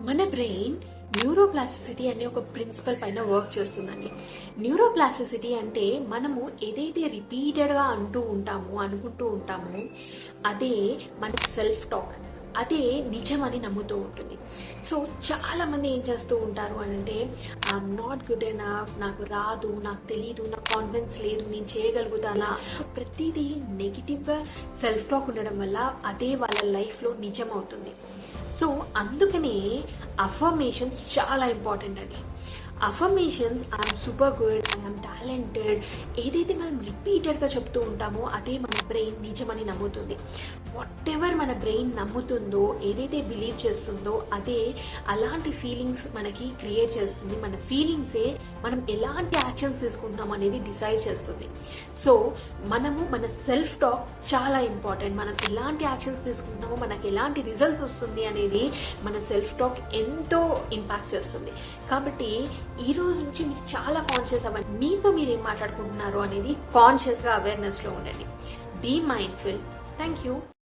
మన brain neuroplasticity అనే ఒక ప్రిన్సిపల్ పైన వర్క్ చేస్తుందండి. న్యూరోప్లాస్టిసిటీ అంటే మనము ఏదైతే రిపీటెడ్గా అనుకుంటూ ఉంటామో అదే మన సెల్ఫ్ టాక్, అదే నిజమని నమ్ముతూ ఉంటుంది. సో చాలామంది ఏం చేస్తూ ఉంటారు అని అంటే, ఐఎమ్ నాట్ గుడ్ ఎనఫ్, నాకు రాదు, నాకు తెలీదు, నాకు కాన్ఫిడెన్స్ లేదు, నేను చేయగలుగుతానా. సో ప్రతిదీ నెగిటివ్గా సెల్ఫ్ టాక్ ఉండడం వల్ల అదే వాళ్ళ లైఫ్లో నిజం అవుతుంది. సో అందుకనే అఫర్మేషన్స్ చాలా ఇంపార్టెంట్ అండి. Affirmations I'm super good, I'm talented, ఏదైతే మనం రిపీటెడ్గా చెప్తూ ఉంటామో అదే మన బ్రెయిన్ నిజమని నమ్ముతుంది. వాట్ ఎవర్ మన బ్రెయిన్ నమ్ముతుందో, ఏదైతే బిలీవ్ చేస్తుందో అదే అలాంటి ఫీలింగ్స్ మనకి క్రియేట్ చేస్తుంది. మన ఫీలింగ్సే మనం ఎలాంటి యాక్షన్స్ తీసుకుంటున్నాం అనేది డిసైడ్ చేస్తుంది. సో మనము మన సెల్ఫ్ టాక్ చాలా ఇంపార్టెంట్. మనం ఎలాంటి యాక్షన్స్ తీసుకుంటున్నామో మనకి ఎలాంటి రిజల్ట్స్ వస్తుంది అనేది మన సెల్ఫ్ టాక్ ఎంతో ఇంపాక్ట్ చేస్తుంది. కాబట్టి ఈ రోజు నుంచి మీరు చాలా కాన్షియస్ అవ్వండి. మీతో మీరు ఏం మాట్లాడుకుంటున్నారు అనేది కాన్షియస్గా అవేర్నెస్లో ఉండండి. Be mindful. Thank you.